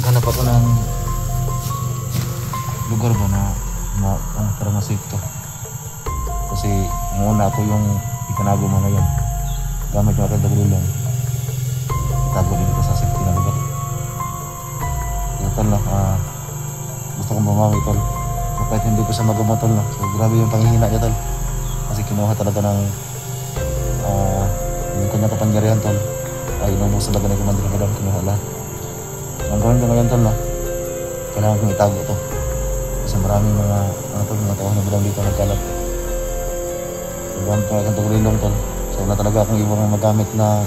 Maghanap ako ng lugar ba na para ma-safe to. Kasi muna ako yung itinago mo ngayon. Gamit yung aking dagulong. Itago din ito sa safety na lugar. Kaya tol, gusto kong bumawi tol. So, kahit hindi ko siya magawa tol. So grabe yung panghihina niya tol. Kasi kinuha talaga ng yung kanyang kapangyarihan tol. Ay inubos talaga ng Commander Badam. Kinuha lahat. Ang gawin ko ngayon tol, kailangan kong itago to. Kasi maraming mga tao na Badam dito nagkalat. Gamit ko aking tagulilong tol. So wala talaga akong ibang magamit na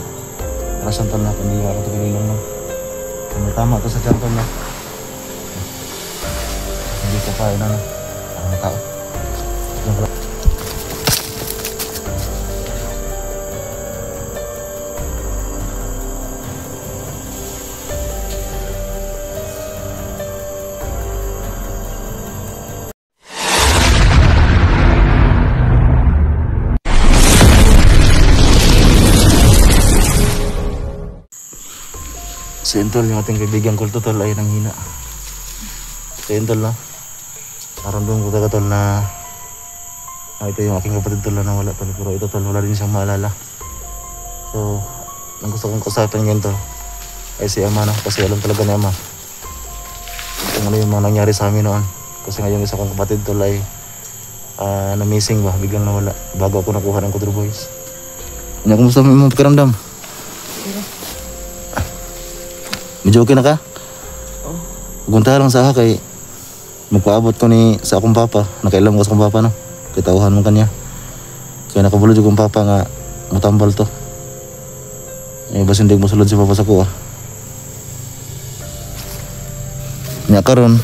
operasyon tol na kundi yung aking tagulilong no. So may tama to sa tiyan tol na. Hindi ko pa ang tao. Yung pala. Si Entol, yung ating kaibigan ko tol ay nanghina. Si Entol no. Naramdaman ko talaga tol na ito yung aking kapatid tol na nawala tol. Pero ito tol, wala din siyang maalala. So, ang gusto kong kausapin ngayon tol ay si Ama na. Kasi alam talaga ni Ama kung ano yung mga nangyari sa amin noon. Kasi ngayon isa kong kapatid tol ay na-missing ba, biglang nawala bago ako nakuha ng Kudro Boys. Kumusta mo yung pakiramdam? Medyo okay na ka? Oo. Gunta lang sa kay magpaabot ko sa akong papa. Nakailam ko sa akong papa no. Kitauhan mo kanya. Kaya nakabulod yung papa nga mutambal to. Eh bas hindi mo sulod si papa sa kuha. Nya karon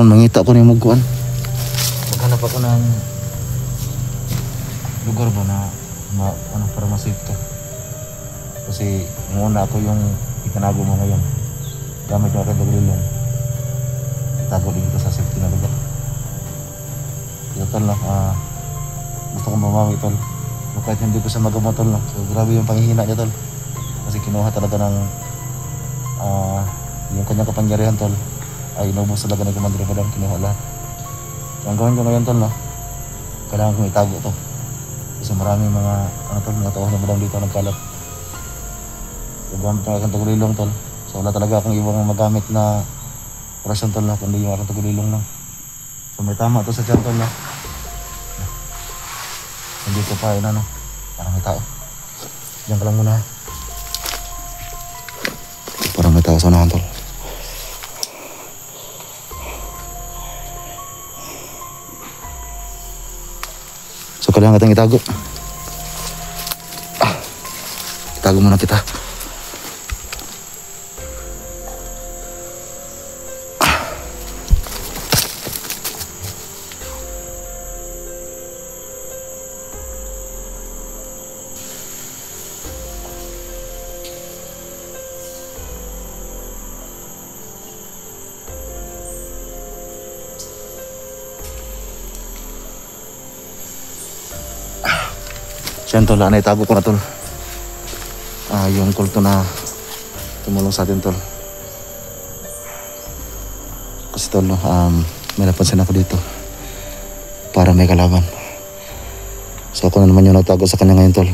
mangita ko ni mugkuan. Maghanap ako ng lugar ba na para ma-safe to. Kasi muna ako yung itinago mo ngayon. Gamit yung aking dagulong. Itago din ito sa safety na lugar. Kaya tol, gusto kong bumawi tol. So, kahit hindi ko siya magawa tol. So grabe yung panghihina niya tol. Kasi kinuha talaga ng yung kanyang kapangyarihan tol. Ay inubos talaga ng Commander Badam. Kinuha lahat. So, ang gawin ko ngayon tol, kailangan kong itago to. Kasi maraming mga tao na Badam dito nagkalat. So, gamit yung aking tagulilong tol. So wala talaga akong ibang magamit na operasyon tol na kundi yung aking tagulilong lang. So may tama to sa tiyan tol na. Hindi ko pa parang may tao. Diyan ka lang muna. Parang may tao sa unahan tol. So kailangan kitang itago. Itago muna kita. Siyan tol, naitago ko na tol. Yung kulto na tumulong sa atin tol. Kasi tol, may napansin ako dito. Para may kalaban. So ako na naman yung nagtago sa kanya ngayon tol.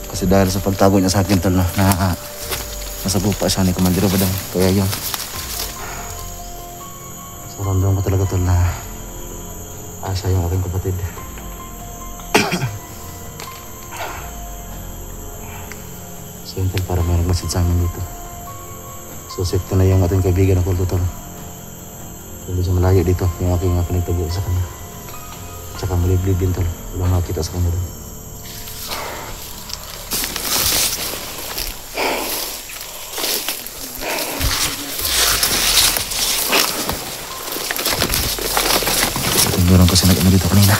Kasi dahil sa pagtago niya sa akin tol, nasagupa siya ni Commander Badam. Kaya yun. So ramdam ko talaga tol na siya yung aking kapatid. So yun tol, para may nagmasid sa amin dito. So safe na yung ating kaibigan ng kulto tol. So medyo malayo dito yung aking pinagtago sa kanya. Tsaka maliblib din tol, walang makita sa kanya doon. Meron kasi nag-ano dito kanina.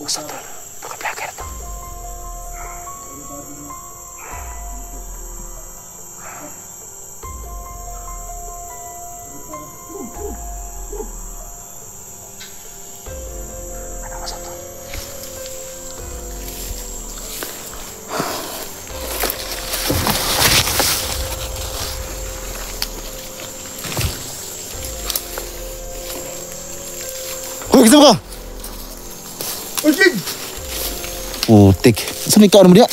Usap tol, baka vlogger to. Ano usap tol? gusto ka? Ujig! Putik. Saan may kaon mo diya?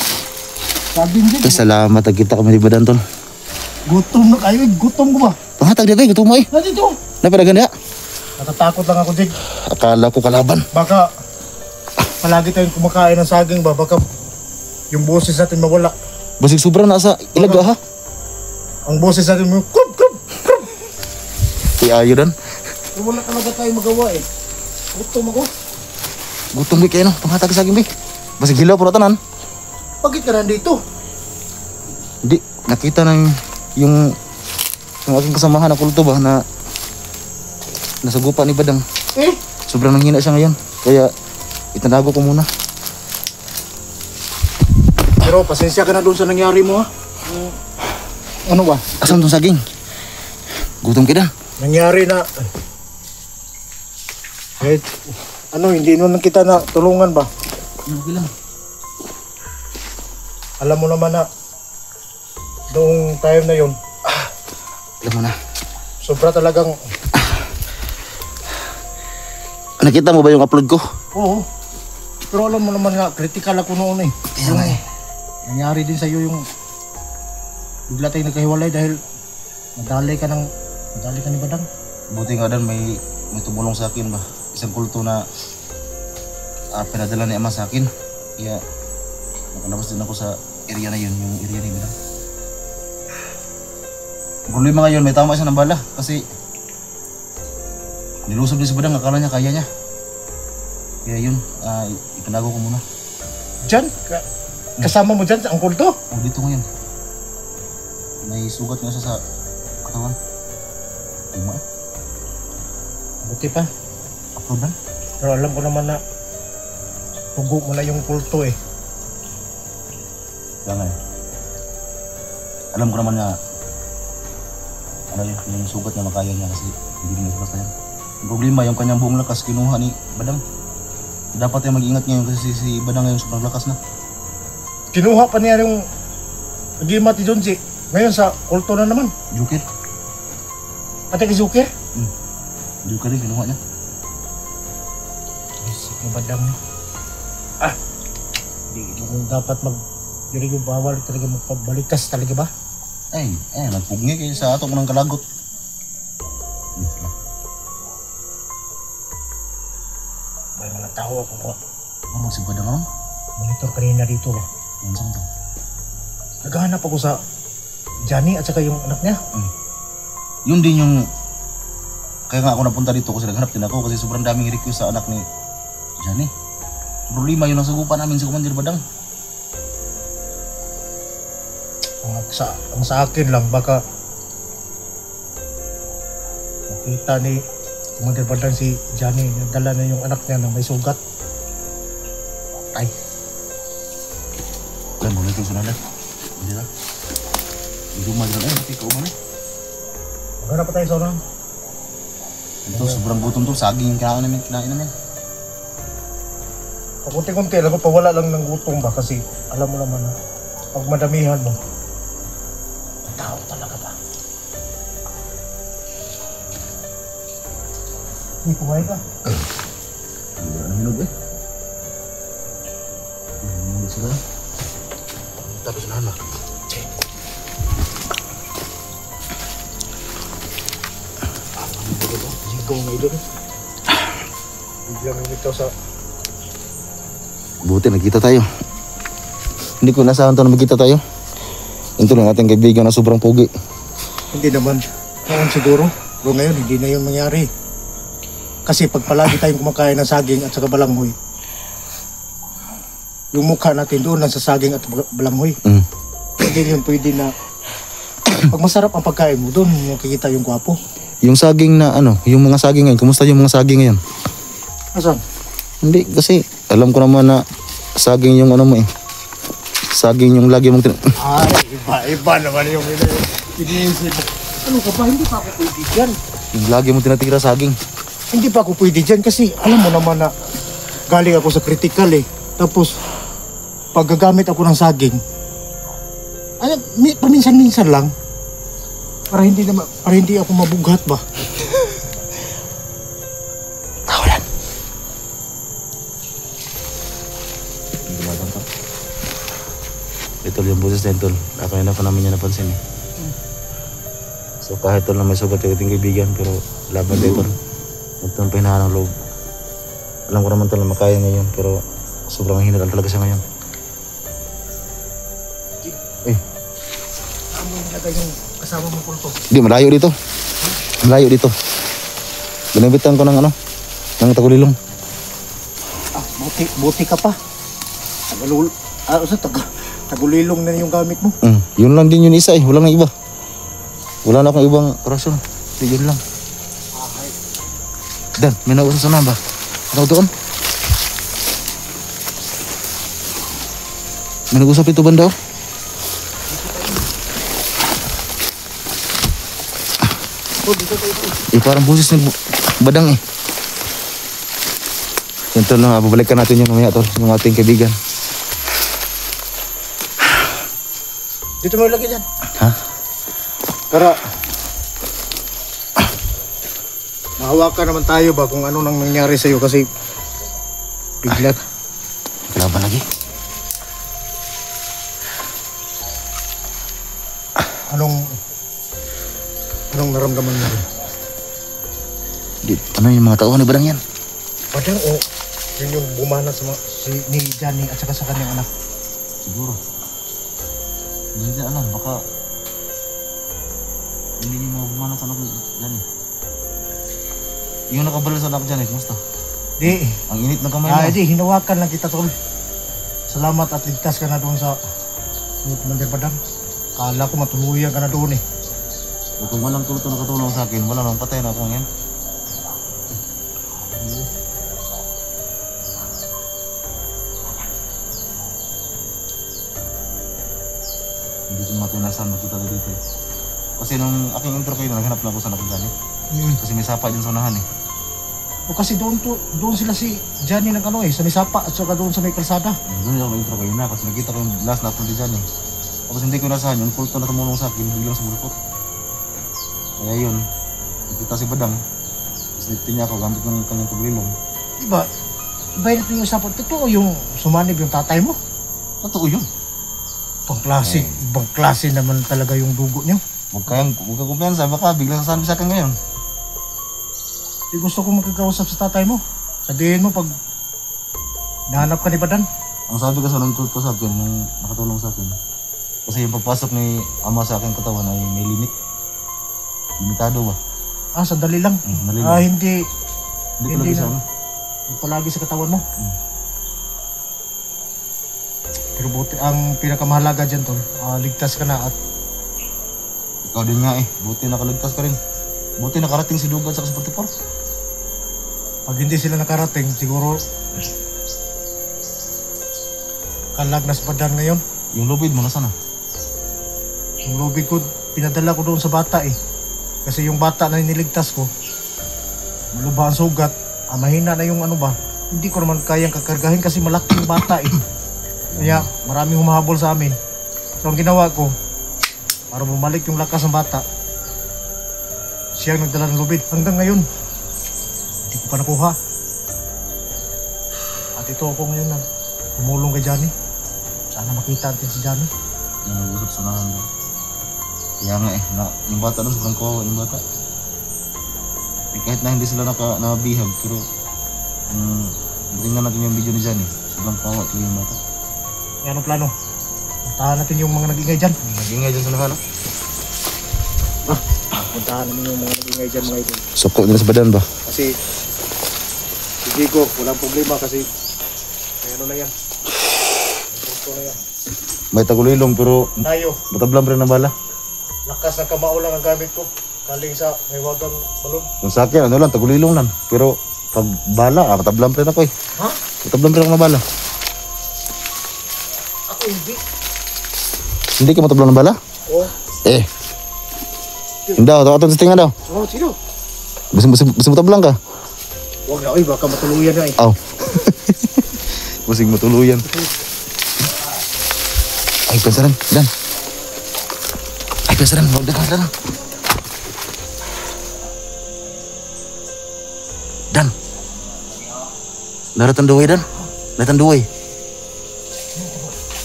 Saging din. Salamat, nagkita kami ni Badan, tol. Gutom na kayo, gutom ko ba? Pangatag diya kayo, gusto mo eh. Nandito! Napadagan diya. Natatakot lang ako, Jig. Akala ko kalaban. Baka palagi tayong kumakain ng saging ba? Baka yung boses natin mawala. Basig sobrang nasa ilaga ha. Ang boses natin mo, krup, krup, krup. Ayo dan. Wala talaga tayong magawa eh. Gutom ako. Gutom kayo no, pangatag sa akin be. Basig hilaw puro tanan. Bakit ka nandito? Hindi, nakita ng yung aking kasamahan na kulto ba na nasagupa ni Badang. Eh? Sobrang nanghina siya ngayon. Kaya itanago ko muna. Pero pasensya ka na doon sa nangyari mo ha. Ano ba? Asan tong saging? Gutom kita. Nangyari na... Eh, ano, hindi nun kita na tulungan ba? Okay lang. Alam mo naman na noong time na yun, Alam mo na. sobra talagang... Nakita mo ba yung upload ko? Oo. Pero alam mo naman nga, critical ako noon eh. Kaya nga eh. Nangyari din sa'yo yung bigla tayong nagkahiwalay dahil nadali ka ni Badang. Buti nga dan may tumulong sa akin ba. Isang kulto na pinadala ni Ama sa akin. Kaya nakalabas din ako sa area na yun, yung area ni Badang. Ang problema ngayon, may tama siya ng bala kasi nilusob din si Badang, akala niya kaya niya. Kaya yun, ipanago ko muna. Diyan? Kasama mo dyan ang kulto? Dito ngayon. May sugat nga siya sa katawan. Lima. Buti pa. Upload na. Pero alam ko naman na tugo mo na yung kulto eh. Kaya nga eh. Alam ko naman na ano yun, yung sugat niya makaya niya kasi hindi rin naglakas na yan. Ang problema, yung kanyang buong lakas kinuha ni Badang. Dapat yung mag-ingat ngayon kasi si Badang ngayon sobrang lakas na. Kinuha pa niya yung Gima ti Jonji. Ngayon sa kulto na naman. Joker. Ate kay Zuker? Joker rin kinuha niya. Isip ni Badang ni. Hindi mo dapat hindi mo bawal talaga magpabalikas talaga ba? Nagpugni kayo sa ato mo ng kalagot. May mga tao ako mo. Ano si Badang naman? Monitor kanina dito ba? Ano sa ito? Naghahanap ako sa Johnny at saka yung anak niya. Yun din yung... Kaya nga ako napunta dito kasi naghanap din ako kasi sobrang daming request sa anak ni Johnny. Problema yun ang sagupan namin sa Commander Badang. Ang sa akin lang, baka makita ni Commander Badang si Johnny, nagdala na yung anak niya na may sugat. Ay, Alam mo na ito sunadan. Hindi na. Hindi rumah dyan. Mati ka umano. maghanap pa tayo sa unang. Ito, sobrang gutom to. Saging yung kinain namin. Pakunti-kunti, alam ko pawala lang ng gutom ba kasi alam mo naman na pag madamihan mo, tao talaga ba? Hindi, kumain ka. Hindi na hinog eh. Hindi sila. Tapos na ba? Sigaw na ito. Biglang ikaw sa... Buti nagkita tayo. Hindi ko nasahan to na magkita tayo. Ito lang ating kaibigan na sobrang pogi. Hindi naman. Noon siguro. Pero ngayon, hindi na yun mangyari. Kasi pag palagi tayong kumakain ng saging at saka balanghoy, yung mukha natin doon lang sa saging at balanghoy. Hindi yun pwede na pag masarap ang pagkain mo, doon makikita yung gwapo. Yung saging na yung mga saging ngayon, kumusta yung mga saging ngayon? Asan? Hindi, kasi alam ko naman na saging yung mo eh. Saging yung lagi mong Ay, iba naman yung iniisip. Ano ka ba? Hindi pa ako pwede dyan. yung lagi mong tinatira saging. Hindi pa ako pwede dyan kasi alam mo naman na galing ako sa critical eh. Tapos, pag gagamit ako ng saging, paminsan-minsan lang, para hindi ako mabughat ba? Tawalan. Ito yung buses din tol. Ako na pa namin yan napansin eh. So kahit tol na may sugat yung ating kaibigan pero laban din tol. Ito ang pahinahan ng loob. Alam ko naman tol na makaya ngayon pero sobrang hina talaga siya ngayon. Eh, Ano yung nilagay yung kasama mo kulto? di malayo dito. Malayo dito. Ginabitan ko ng ano, ng tagulilong. Buti ka pa. Tagulilong na yung gamit mo. Yun lang din yun isa eh, wala nang iba. Wala na akong ibang rasyon. Yun lang. Dan, may nauusan sa namba. Ano doon? May nag-usap ito banda oh. Parang busis ng badang eh. Yan tol lang, babalikan natin yung mamaya tol, yung ating kaibigan. Dito mo ilagay dyan. Ha? Para mahawakan naman tayo ba kung ano nang nangyari sa'yo kasi bigla. Laban lagi. Anong naramdaman mo rin? Ano yung mga tao ni badang yan? Padang o yun yung bumana sa ni Johnny at saka sa kanyang anak. Siguro. Hindi na alam, baka hindi niyo mabumana sa anak dyan eh. Yung nakabalal sa anak dyan eh, kumusta? Di. Ang init ng kamay mo. Di, hinawakan lang kita tol. Salamat at ligtas ka na doon sa Commander Badang. Kala ko matuluyan ka na doon eh. Kung walang kulto nakatulong sa akin, wala nang patay na ako ngayon. Hindi ko matinasan magkita na dito. Kasi nung aking intro kayo, naghanap lang ako sa anak dyan eh. Kasi may sapa din sa unahan eh. O kasi doon sila si Johnny ng ano eh, sa Nisapa at saka doon sa may kalsada. Doon ako na-intro kayo na kasi nakita ko yung last na upload dyan eh. Tapos hindi ko nasahan yung kulto na tumulong sa akin, biglang sa mulkot. Kaya yun, nakita si Badang. Tapos niptin niya ako gamit ng kanyang tagulilong. Diba? Iba yun yung usapan. Totoo yung sumanib yung tatay mo. Totoo yun. Ibang klase naman talaga yung dugo niyo. Huwag kang kumpiyansa, baka biglang sasabi sa akin ngayon. Di gusto ko magkakausap sa tatay mo. Sabihin mo pag nahanap ka ni Badan. Ang sabi kasi ng kulto sa akin, nung nakatulong sa akin, kasi yung pagpasok ni ama sa aking katawan ay may limit. Limitado ba? Sandali lang. Sandali lang. Hindi Hindi na. sa ano. Palagi sa katawan mo. Pero buti, ang pinakamahalaga dyan tol, ligtas ka na at Ikaw din nga eh, buti nakaligtas ka rin. Buti nakarating si Dugad sa 44. pag hindi sila nakarating, siguro kalag na sa Badan ngayon. Yung lubid mo nasaan na? Yung lubid ko, pinadala ko doon sa bata eh. Kasi yung bata na niligtas ko, malubha ang sugat, mahina na yung ano ba, hindi ko naman kayang kakargahin kasi malaki yung bata eh. Kaya maraming humahabol sa amin. So ang ginawa ko, para bumalik yung lakas ng bata, siya ang nagdala ng lubid. Hanggang ngayon, hindi ko pa nakuha. At ito ako ngayon na tumulong kay Johnny. Sana makita natin si Johnny. Yung nag-usap sa nahan daw. Kaya nga eh, yung bata nun sobrang kawawa yung bata. Eh, kahit na hindi sila nabihag, pero tingnan natin yung video ni Johnny. Sobrang kawawa tuloy yung bata. Yan ang plano. Puntahan natin yung mga nag-ingay dyan. Nag-ingay dyan sa nahan. Puntahan natin yung mga nag-ingay dyan mga idol. Suko nila sa badan ba? Kasi si Diego, walang problema kasi may ano na yan. Punto na yan. May tagulilong pero Tayo, matablang rin na bala. lakas ng kamao lang ang gamit ko. Kaling sa may wagang balon. Yung sa akin, ano lang, tagulilong lang. Pero pag bala, matablang rin ako eh. Ha? Matablang rin ako na bala. Ako hindi. Hindi ka matablang na bala? Oh. Eh. Hindi daw, tawaton sa tinga daw. Oh, sino? Basta matablang ka. Huwag na, oy, baka matuluyan na eh. Aw. Busing matuluyan. Ay, pensaran. Dan. Ay, pensaran. Huwag na pensaran. Dan. Daratan duway, Dan. Daratan duway.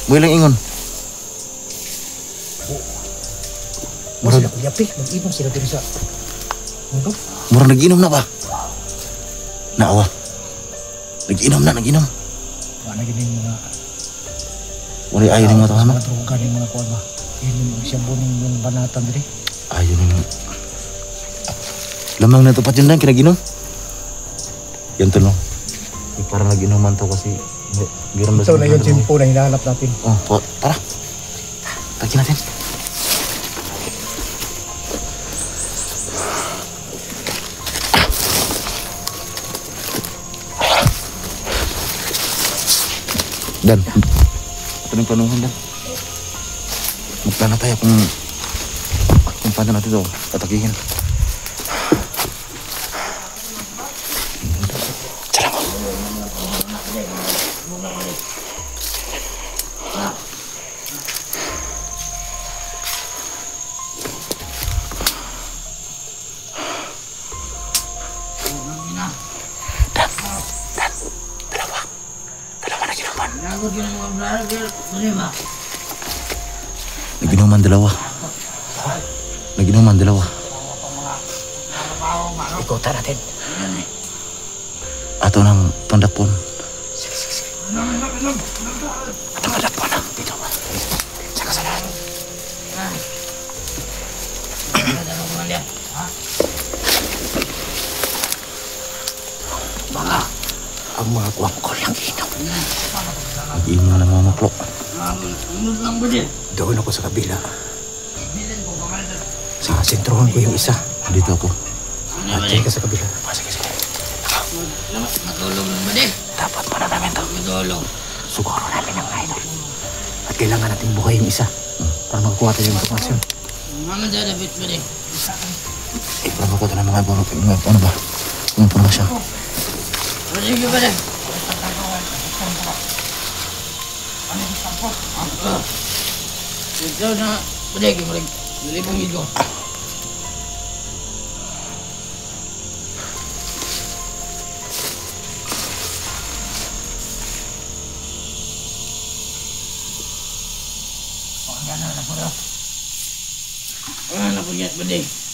Mo ilang ingon. Ako sila kuyapi, mag-inom sila dito sa mundo. Murang nag-inom na ba? Naawa. Nag-inom. Wala gini yung mga Wala ayaw ng mga tao, mga droga ng mga kuwan ba. Yun yung siyambo ng banatan diri. Ayaw ng... Lamang na tupat yun lang, kinag-inom. Yan to, no? Parang nag-inuman to kasi... Giram Ito na yung simpo na hinahanap natin. Oh, tara. Tagin natin. Dan, ito na yung planuhan, Dan. Magplano tayo kung paano natin ito tatakihin. Tara mo. Naginuman dalawa. Ikutan natin. Ato ng tondapon. Sige. Ato tondapon na. Dito ba? Saka sa lahat. Ang mga kuwangkol lang inom. Mag-inom na ng mga muklo. Doon ako sa kabila. Sa sentrohan ko yung isa. Dito ako. At dyan ka sa kabila. Sige. Matulog lang ba din? Dapat pa na namin to. Matulog. Siguro namin ang idol. At kailangan natin buhay yung isa. Para makakuha tayo yung informasyon. Mga dadabit ba din? Parang ako ito ng mga ano ba? Yung informasyon. Sige ba din? Ito na. Balik. Balik mo ito. Ano po yan ba din?